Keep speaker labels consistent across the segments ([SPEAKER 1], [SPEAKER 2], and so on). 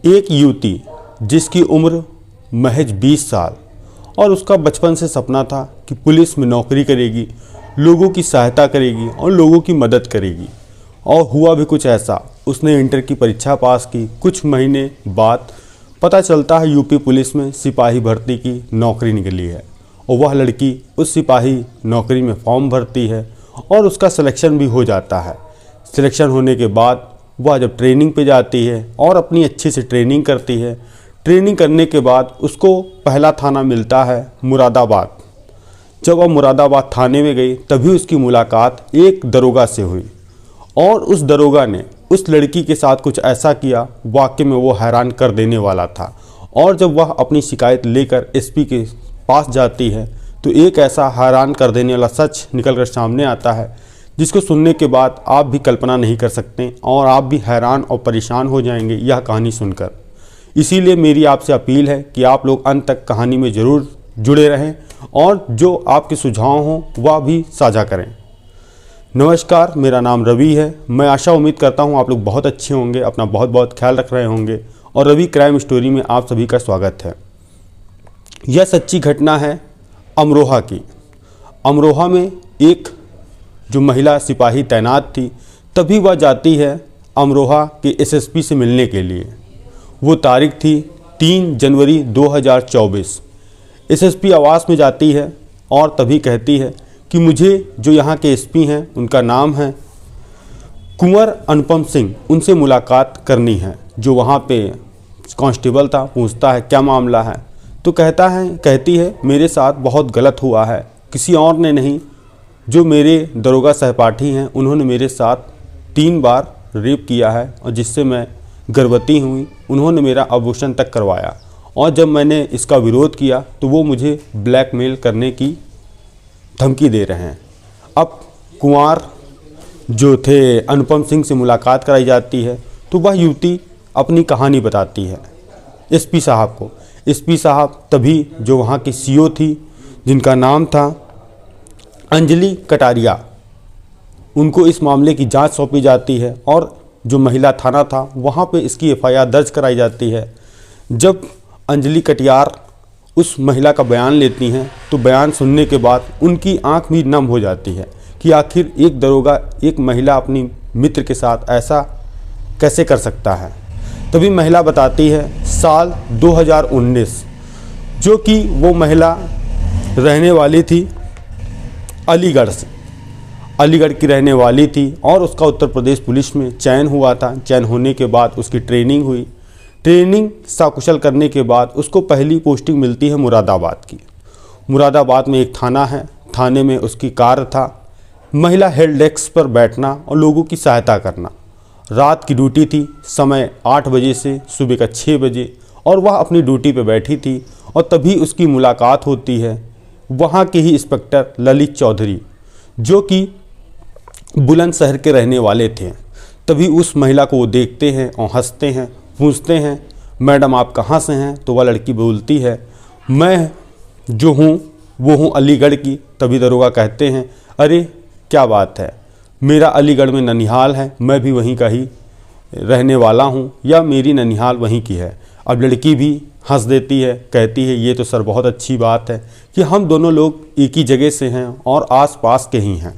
[SPEAKER 1] एक युवती जिसकी उम्र महज 20 साल और उसका बचपन से सपना था कि पुलिस में नौकरी करेगी, लोगों की सहायता करेगी और लोगों की मदद करेगी। और हुआ भी कुछ ऐसा। उसने इंटर की परीक्षा पास की। कुछ महीने बाद पता चलता है यूपी पुलिस में सिपाही भर्ती की नौकरी निकली है और वह लड़की उस सिपाही नौकरी में फॉर्म भरती है और उसका सिलेक्शन भी हो जाता है। सिलेक्शन होने के बाद वह जब ट्रेनिंग पे जाती है और अपनी अच्छे से ट्रेनिंग करती है, ट्रेनिंग करने के बाद उसको पहला थाना मिलता है मुरादाबाद। जब वह मुरादाबाद थाने में गई तभी उसकी मुलाकात एक दरोगा से हुई और उस दरोगा ने उस लड़की के साथ कुछ ऐसा किया, वाकई में वो हैरान कर देने वाला था। और जब वह अपनी शिकायत लेकर एसपी के पास जाती है तो एक ऐसा हैरान कर देने वाला सच निकलकर सामने आता है जिसको सुनने के बाद आप भी कल्पना नहीं कर सकते और आप भी हैरान और परेशान हो जाएंगे यह कहानी सुनकर। इसीलिए मेरी आपसे अपील है कि आप लोग अंत तक कहानी में ज़रूर जुड़े रहें और जो आपके सुझाव हों वह भी साझा करें। नमस्कार, मेरा नाम रवि है। मैं आशा उम्मीद करता हूं आप लोग बहुत अच्छे होंगे, अपना बहुत बहुत ख्याल रख रहे होंगे और रवि क्राइम स्टोरी में आप सभी का स्वागत है। यह सच्ची घटना है अमरोहा की। अमरोहा में एक जो महिला सिपाही तैनात थी, तभी वह जाती है अमरोहा के एसएसपी से मिलने के लिए। वो तारीख थी 3 जनवरी 2024। एसएसपी आवास में जाती है और तभी कहती है कि मुझे जो यहाँ के एसपी हैं उनका नाम है कुंवर अनुपम सिंह, उनसे मुलाकात करनी है। जो वहाँ पे कांस्टेबल था पूछता है क्या मामला है, तो कहती है मेरे साथ बहुत गलत हुआ है, किसी और ने नहीं, जो मेरे दरोगा सहपाठी हैं उन्होंने मेरे साथ 3 बार रेप किया है और जिससे मैं गर्भवती हुई। उन्होंने मेरा अबॉर्शन तक करवाया और जब मैंने इसका विरोध किया तो वो मुझे ब्लैकमेल करने की धमकी दे रहे हैं। अब कुंवर जो थे अनुपम सिंह से मुलाकात कराई जाती है तो वह युवती अपनी कहानी बताती है एसपी साहब को। एसपी साहब तभी जो वहाँ की सीओ थी जिनका नाम था अंजलि कटारिया, उनको इस मामले की जांच सौंपी जाती है और जो महिला थाना था वहाँ पे इसकी एफआईआर दर्ज कराई जाती है। जब अंजलि कटियार उस महिला का बयान लेती हैं तो बयान सुनने के बाद उनकी आंख भी नम हो जाती है कि आखिर एक दरोगा एक महिला अपनी मित्र के साथ ऐसा कैसे कर सकता है। तभी महिला बताती है साल 2019, जो कि वो महिला रहने वाली थी अलीगढ़ से, अलीगढ़ की रहने वाली थी और उसका उत्तर प्रदेश पुलिस में चयन हुआ था। चयन होने के बाद उसकी ट्रेनिंग हुई। ट्रेनिंग सकुशल करने के बाद उसको पहली पोस्टिंग मिलती है मुरादाबाद की। मुरादाबाद में एक थाना है, थाने में उसकी कार्य था महिला हेल्प डेस्क पर बैठना और लोगों की सहायता करना। रात की ड्यूटी थी, समय 8 बजे से सुबह का 6 बजे और वह अपनी ड्यूटी पर बैठी थी और तभी उसकी मुलाकात होती है वहाँ के ही इंस्पेक्टर ललित चौधरी, जो कि बुलंदशहर के रहने वाले थे। तभी उस महिला को वो देखते हैं और हंसते हैं, पूछते हैं मैडम आप कहाँ से हैं, तो वह लड़की बोलती है मैं जो हूँ वो हूँ अलीगढ़ की। तभी दरोगा कहते हैं अरे क्या बात है, मेरा अलीगढ़ में ननिहाल है, मैं भी वहीं का ही रहने वाला हूँ या मेरी ननिहाल वहीं की है। अब लड़की भी हंस देती है, कहती है ये तो सर बहुत अच्छी बात है कि हम दोनों लोग एक ही जगह से हैं और आसपास के ही हैं।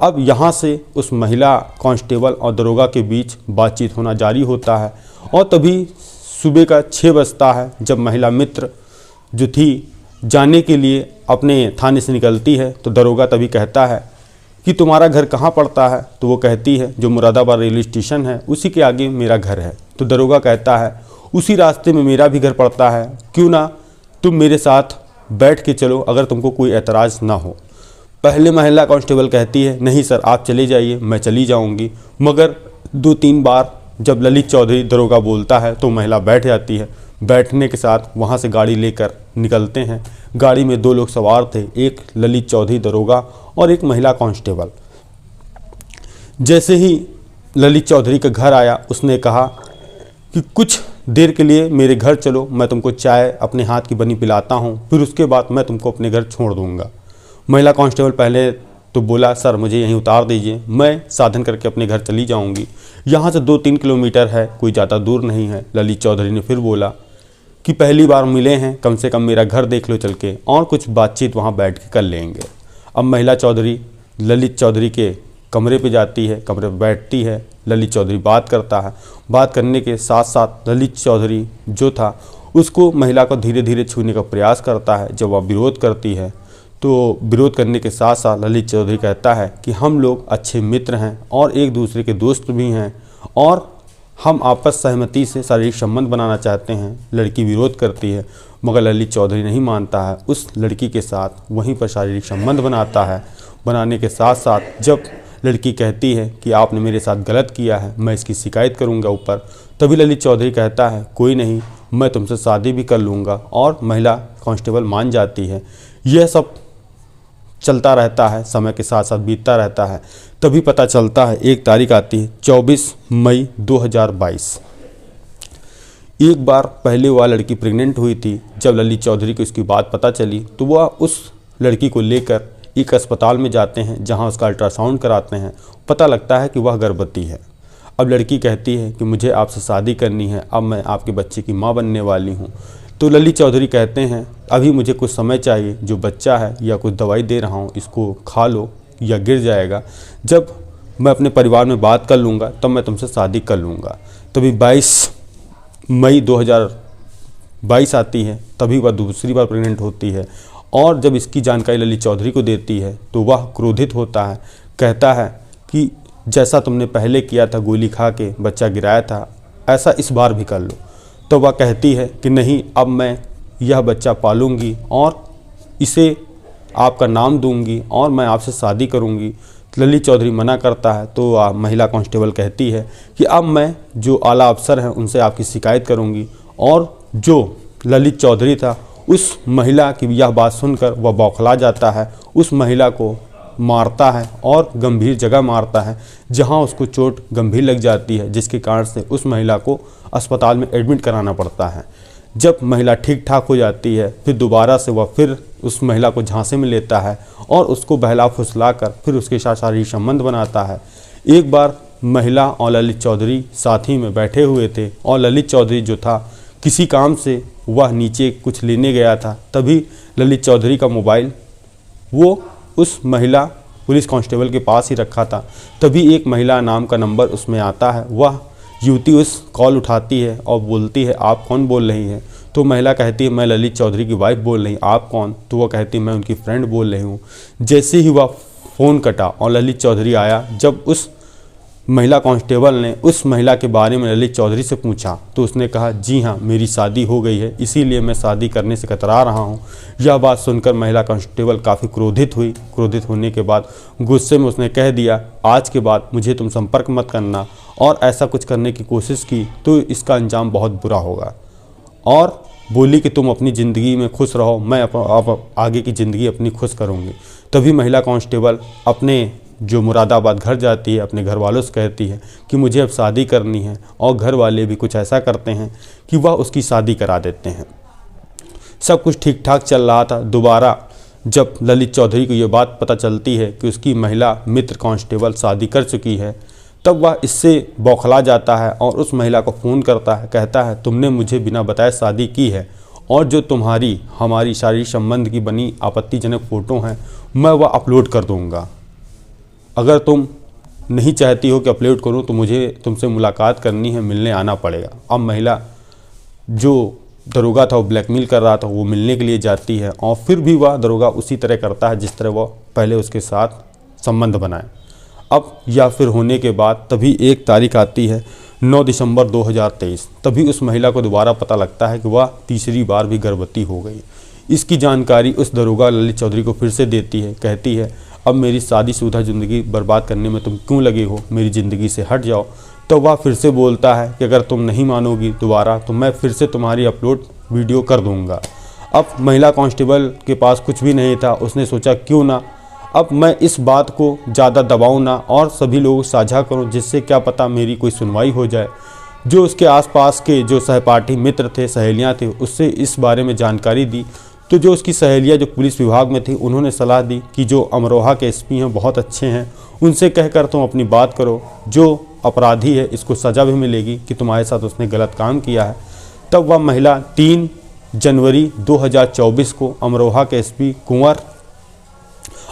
[SPEAKER 1] अब यहाँ से उस महिला कांस्टेबल और दरोगा के बीच बातचीत होना जारी होता है और तभी सुबह का 6 बजता है जब महिला मित्र जो थी जाने के लिए अपने थाने से निकलती है तो दरोगा तभी कहता है कि तुम्हारा घर कहाँ पड़ता है, तो वो कहती है जो मुरादाबाद रेलवे स्टेशन है उसी के आगे मेरा घर है। तो दरोगा कहता है उसी रास्ते में मेरा भी घर पड़ता है, क्यों ना तुम मेरे साथ बैठ के चलो अगर तुमको कोई एतराज़ ना हो। पहले महिला कांस्टेबल कहती है नहीं सर आप चले जाइए, मैं चली जाऊंगी। मगर 2-3 बार जब ललित चौधरी दरोगा बोलता है तो महिला बैठ जाती है। बैठने के साथ वहाँ से गाड़ी लेकर निकलते हैं। गाड़ी में 2 लोग सवार थे, एक ललित चौधरी दरोगा और एक महिला कांस्टेबल। जैसे ही ललित चौधरी का घर आया उसने कहा कि कुछ देर के लिए मेरे घर चलो, मैं तुमको चाय अपने हाथ की बनी पिलाता हूँ, फिर उसके बाद मैं तुमको अपने घर छोड़ दूँगा। महिला कांस्टेबल पहले तो बोला सर मुझे यहीं उतार दीजिए, मैं साधन करके अपने घर चली जाऊंगी, यहाँ से 2-3 किलोमीटर है, कोई ज़्यादा दूर नहीं है। ललित चौधरी ने फिर बोला कि पहली बार मिले हैं, कम से कम मेरा घर देख लो चल के, और कुछ बातचीत वहाँ बैठ के कर लेंगे। अब महिला चौधरी ललित चौधरी के कमरे पे जाती है, कमरे पे बैठती है, ललित चौधरी बात करता है। बात करने के साथ साथ ललित चौधरी जो था उसको महिला को धीरे धीरे छूने का प्रयास करता है। जब वह विरोध करती है तो विरोध करने के साथ साथ ललित चौधरी कहता है कि हम लोग अच्छे मित्र हैं और एक दूसरे के दोस्त भी हैं और हम आपस सहमति से शारीरिक संबंध बनाना चाहते हैं। लड़की विरोध करती है मगर ललित चौधरी नहीं मानता है, उस लड़की के साथ वहीं पर शारीरिक संबंध बनाता है। बनाने के साथ साथ जब लड़की कहती है कि आपने मेरे साथ गलत किया है, मैं इसकी शिकायत करूंगा ऊपर, तभी ललित चौधरी कहता है कोई नहीं, मैं तुमसे शादी भी कर लूँगा, और महिला कांस्टेबल मान जाती है। यह सब चलता रहता है, समय के साथ साथ बीतता रहता है। तभी पता चलता है, एक तारीख आती है 24 मई 2022। एक बार पहले वह लड़की प्रेग्नेंट हुई थी। जब ललित चौधरी को इसकी बात पता चली तो वह उस लड़की को लेकर एक अस्पताल में जाते हैं जहां उसका अल्ट्रासाउंड कराते हैं। पता लगता है कि वह गर्भवती है। अब लड़की कहती है कि मुझे आपसे शादी करनी है, अब मैं आपके बच्चे की माँ बनने वाली हूँ। तो ललित चौधरी कहते हैं अभी मुझे कुछ समय चाहिए, जो बच्चा है या कुछ दवाई दे रहा हूँ इसको खा लो या गिर जाएगा, जब मैं अपने परिवार में बात कर लूँगा तब मैं तुमसे शादी कर लूँगा। तभी 22 मई 2022 आती है, तभी वह दूसरी बार प्रेग्नेंट होती है और जब इसकी जानकारी ललित चौधरी को देती है तो वह क्रोधित होता है। कहता है कि जैसा तुमने पहले किया था, गोली खा के बच्चा गिराया था, ऐसा इस बार भी कर लो। तो वह कहती है कि नहीं, अब मैं यह बच्चा पालूंगी और इसे आपका नाम दूंगी और मैं आपसे शादी करूंगी। ललित चौधरी मना करता है तो महिला कांस्टेबल कहती है कि अब मैं जो आला अफसर हैं उनसे आपकी शिकायत करूंगी। और जो ललित चौधरी था, उस महिला की यह बात सुनकर वह बौखला जाता है, उस महिला को मारता है और गंभीर जगह मारता है जहां उसको चोट गंभीर लग जाती है, जिसके कारण से उस महिला को अस्पताल में एडमिट कराना पड़ता है। जब महिला ठीक ठाक हो जाती है फिर दोबारा से वह फिर उस महिला को झांसे में लेता है और उसको बहला फुसला कर फिर उसके साथ शारीरिक संबंध बनाता है। एक बार महिला और ललित चौधरी साथ ही में बैठे हुए थे और ललित चौधरी जो था किसी काम से वह नीचे कुछ लेने गया था, तभी ललित चौधरी का मोबाइल वो उस महिला पुलिस कांस्टेबल के पास ही रखा था। तभी एक महिला नाम का नंबर उसमें आता है। वह युवती उस कॉल उठाती है और बोलती है आप कौन बोल रही हैं? तो महिला कहती है मैं ललित चौधरी की वाइफ बोल रही, आप कौन? तो वह कहती है मैं उनकी फ्रेंड बोल रही हूँ। जैसे ही वह फ़ोन कटा और ललित चौधरी आया, जब उस महिला कांस्टेबल ने उस महिला के बारे में ललित चौधरी से पूछा तो उसने कहा जी हाँ, मेरी शादी हो गई है, इसीलिए मैं शादी करने से कतरा रहा हूँ। यह बात सुनकर महिला कांस्टेबल काफ़ी क्रोधित हुई। क्रोधित होने के बाद गुस्से में उसने कह दिया आज के बाद मुझे तुम संपर्क मत करना, और ऐसा कुछ करने की कोशिश की तो इसका अंजाम बहुत बुरा होगा। और बोली कि तुम अपनी ज़िंदगी में खुश रहो, मैं अब आगे की ज़िंदगी अपनी खुश करूँगी। तभी महिला कांस्टेबल अपने जो मुरादाबाद घर जाती है, अपने घर वालों से कहती है कि मुझे अब शादी करनी है, और घर वाले भी कुछ ऐसा करते हैं कि वह उसकी शादी करा देते हैं। सब कुछ ठीक ठाक चल रहा था। दोबारा जब ललित चौधरी को ये बात पता चलती है कि उसकी महिला मित्र कांस्टेबल शादी कर चुकी है, तब वह इससे बौखला जाता है और उस महिला को फ़ोन करता है। कहता है तुमने मुझे बिना बताए शादी की है, और जो तुम्हारी हमारी शारीरिक संबंध की बनी आपत्तिजनक फ़ोटो हैं मैं वह अपलोड कर दूँगा। अगर तुम नहीं चाहती हो कि अपलोड करूं तो मुझे तुमसे मुलाकात करनी है, मिलने आना पड़ेगा। अब महिला जो दरोगा था वो ब्लैकमेल कर रहा था, वो मिलने के लिए जाती है और फिर भी वह दरोगा उसी तरह करता है जिस तरह वह पहले उसके साथ संबंध बनाए। अब या फिर होने के बाद तभी एक तारीख आती है 9 दिसंबर 2023। तभी उस महिला को दोबारा पता लगता है कि वह तीसरी बार भी गर्भवती हो गई। इसकी जानकारी उस दरोगा ललित चौधरी को फिर से देती है। कहती है अब मेरी शादीशुदा ज़िंदगी बर्बाद करने में तुम क्यों लगे हो, मेरी ज़िंदगी से हट जाओ। तो वह फिर से बोलता है कि अगर तुम नहीं मानोगी दोबारा तो मैं फिर से तुम्हारी अपलोड वीडियो कर दूंगा। अब महिला कांस्टेबल के पास कुछ भी नहीं था, उसने सोचा क्यों ना अब मैं इस बात को ज़्यादा दबाऊँ ना और सभी लोग साझा करूँ, जिससे क्या पता मेरी कोई सुनवाई हो जाए। जो उसके आसपास के जो सहपाठी मित्र थे, सहेलियाँ थे, उससे इस बारे में जानकारी दी तो जो उसकी सहेलियाँ जो पुलिस विभाग में थी उन्होंने सलाह दी कि जो अमरोहा के एसपी हैं बहुत अच्छे हैं, उनसे कहकर तुम अपनी बात करो, जो अपराधी है इसको सज़ा भी मिलेगी कि तुम्हारे साथ उसने गलत काम किया है। तब वह महिला 3 जनवरी 2024 को अमरोहा के एसपी कुंवर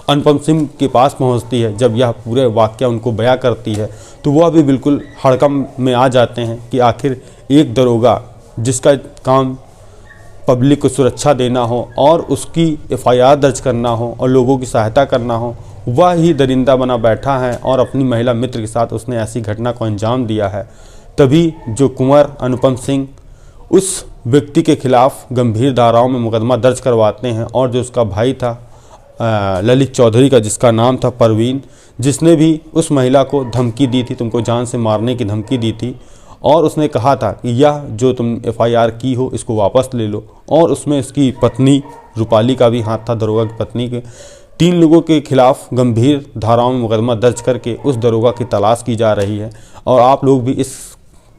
[SPEAKER 1] अनुपम सिंह के पास पहुंचती है। जब यह पूरे वाक़या उनको बयां करती है तो वह भी बिल्कुल हड़कंप में आ जाते हैं कि आखिर एक दरोगा जिसका काम पब्लिक को सुरक्षा देना हो और उसकी एफआईआर दर्ज करना हो और लोगों की सहायता करना हो, वह ही दरिंदा बना बैठा है और अपनी महिला मित्र के साथ उसने ऐसी घटना को अंजाम दिया है। तभी जो कुंवर अनुपम सिंह उस व्यक्ति के खिलाफ गंभीर धाराओं में मुकदमा दर्ज करवाते हैं और जो उसका भाई था ललित चौधरी का, जिसका नाम था परवीन, जिसने भी उस महिला को धमकी दी थी, तुमको जान से मारने की धमकी दी थी और उसने कहा था कि यह जो तुम एफआईआर की हो इसको वापस ले लो, और उसमें उसकी पत्नी रूपाली का भी हाथ था, दरोगा की पत्नी के। 3 लोगों के खिलाफ गंभीर धाराओं में मुकदमा दर्ज करके उस दरोगा की तलाश की जा रही है। और आप लोग भी इस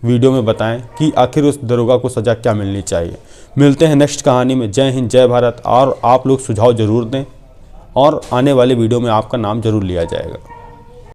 [SPEAKER 1] वीडियो में बताएं कि आखिर उस दरोगा को सज़ा क्या मिलनी चाहिए। मिलते हैं नेक्स्ट कहानी में। जय हिंद, जय भारत। और आप लोग सुझाव ज़रूर दें और आने वाले वीडियो में आपका नाम ज़रूर लिया जाएगा।